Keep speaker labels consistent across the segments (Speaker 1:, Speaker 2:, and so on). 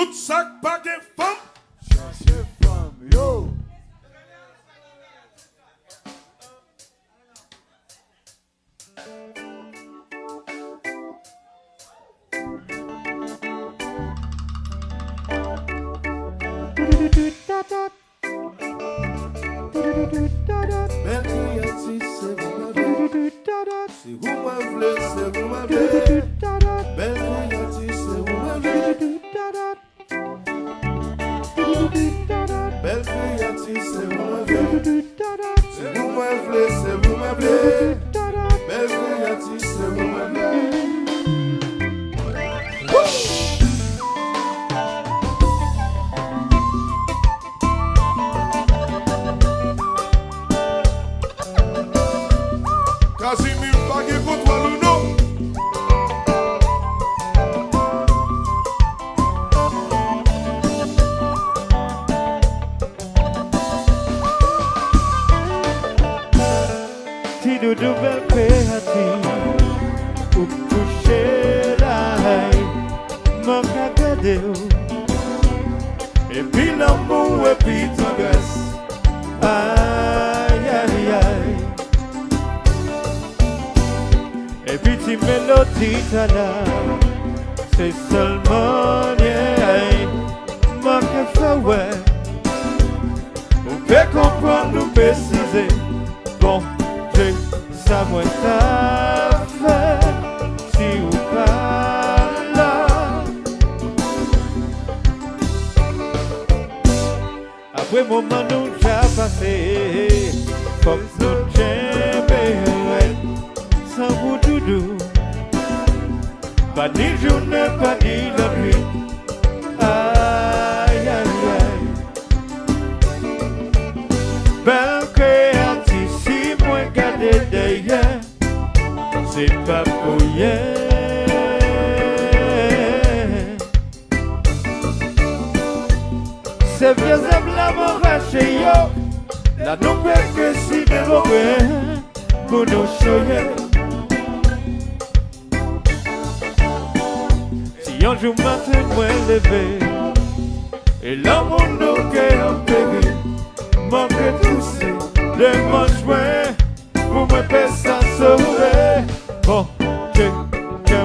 Speaker 1: Tout ça pas de femme.
Speaker 2: Cherchez femme, yo.
Speaker 1: Belle créative, c'est vous ma vie. Si vous m'avez, c'est vous m'avez. Belle créative, c'est vous m'avez. Belle créative, c'est vous m'avez. Si vous m'avez, c'est vous m'avez. Belle créative, c'est vous m'avez. Casimir pas de contre le nom.
Speaker 2: Ti doudou bel créatif ou coucher la haine, m'en regardé et puis l'amour et puis tendresse. Aïe aïe aïe. Et puis ti mélodie ta là, c'est seulement yeah, m'en fait ouais. On peut comprendre, nous préciser. Bon, ça moi t'a fait, si ou pas là. Après moment nous j'ai passé, comme nous j'aimais, sans vous doudou. Pas ni journée, pas ni la nuit. Aïe aïe aïe. Belle créative, si moi garder derrière, c'est pas pour rien. C'est vieux aime la m'arracher yo, la nouvelle que si de l'oreille, pour nous choyer. Si un jour matin moi levé, et l'amour nous qu'est en péril, manque tousser, le manche pour me faire ça sauver. Bon, que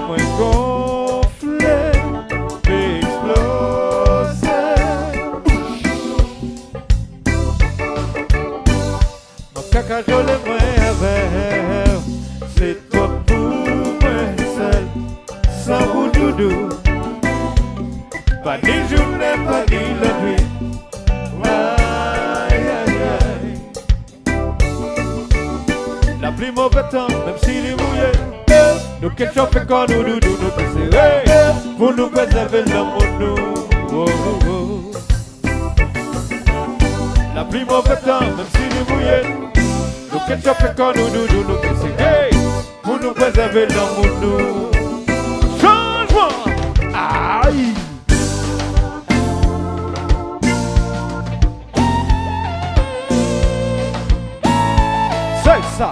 Speaker 2: moi gonfler, puis exploser. Mon caca joli moi avec, c'est toi pour moi seul, sans vous doudou. Pas ni journée, pas ni la nuit. Aïe aïe aïe. La pluie mauvais temps, même s'il est mouillé. Nous qu'est-ce qu'on fait quand nous serrer pour nous préserver l'amour nous. Oh, oh, oh. La pluie mauvais temps, même s'il est mouillé. Nous qu'est-ce qu'on fait quand nous serrer pour nous préserver l'amour nous. Changement. Aïe. C'est ça.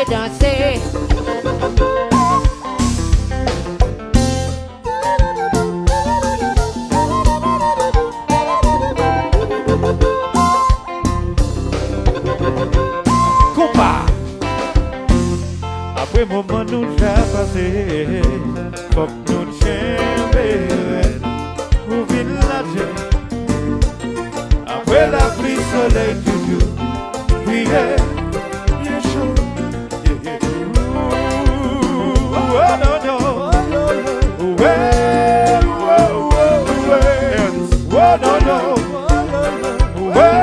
Speaker 3: danser, danser.
Speaker 2: Compas. Après moment nous j'ai passé, faut que nous chemins pour villager. Après la pluie, soleil toujours, briller, bien chaud. Ooh, oh no no, ouais, ouais, oh no no, ouais,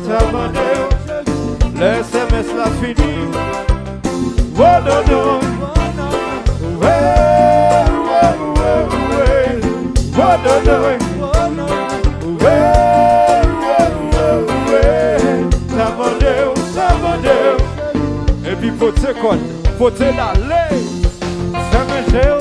Speaker 2: Tamadeo, le SMS la fini. Oh no no, ouais, ouais, ouais, oh no no, ouais, Tamadeo. Et puis faut te connaître, faut te l'aller, ça me gèle.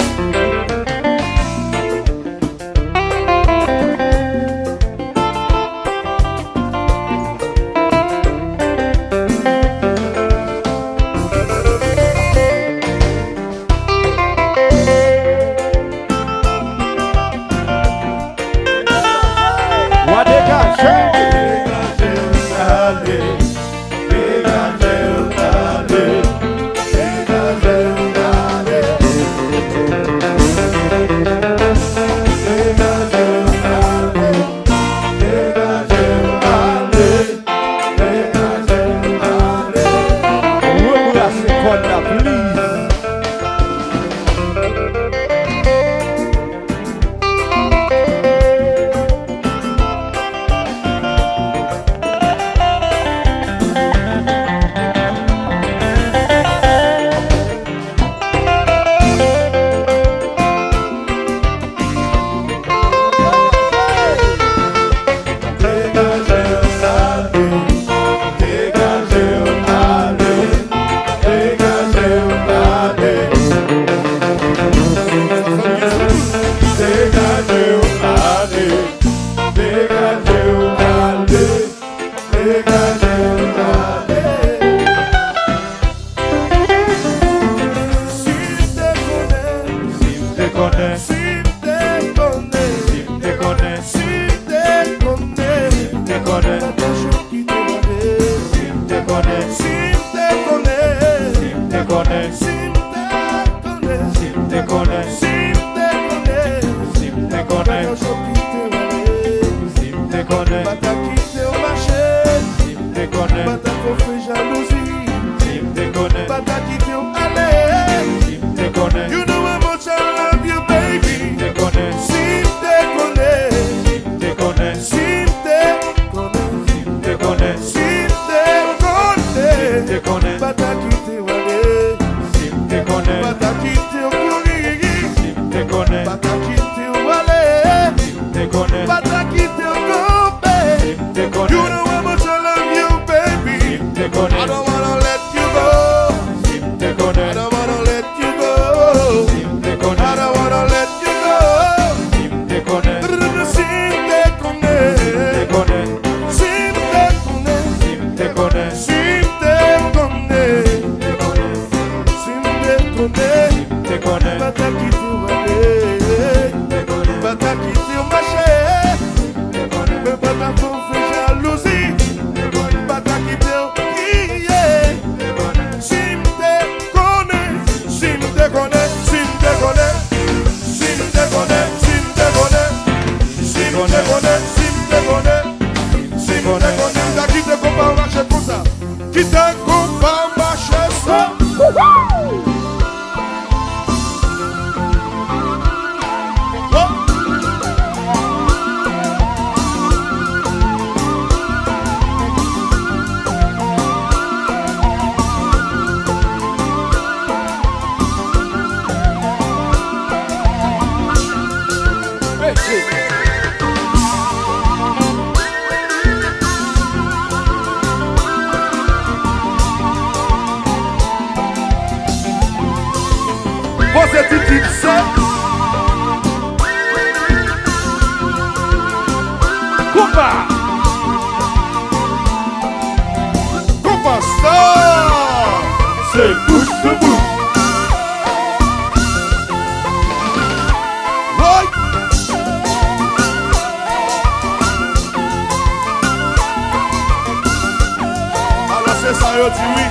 Speaker 1: yo dit oui.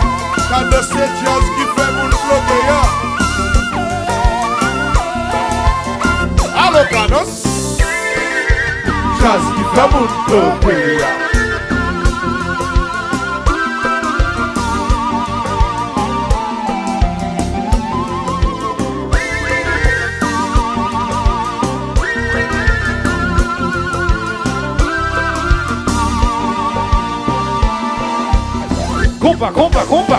Speaker 1: Car c'est jazz qui fait mon bloquer. Allo Canos.
Speaker 2: Jazz qui fait mon bloquer. Compa.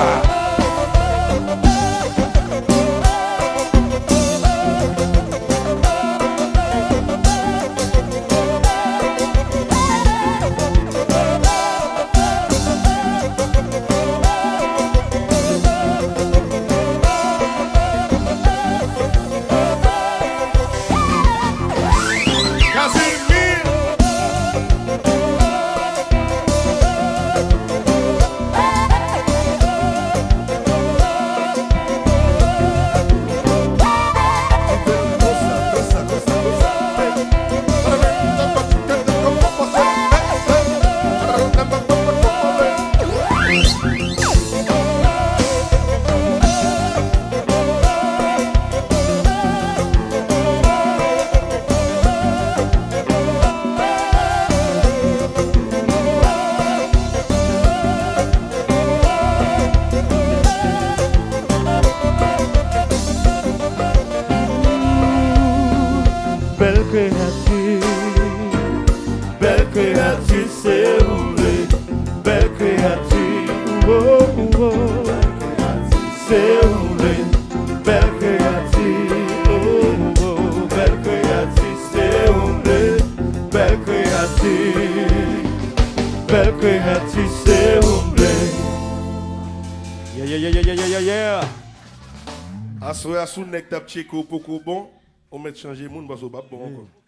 Speaker 2: Belle créature, c'est roulé. Belle créature, c'est roulé. Belle créature, belle créature, c'est roulé. Belle créature, c'est roulé. Yeah.
Speaker 1: Assoya sous nek tap tcheko poko bon, on met changer moun parce que pas bon encore.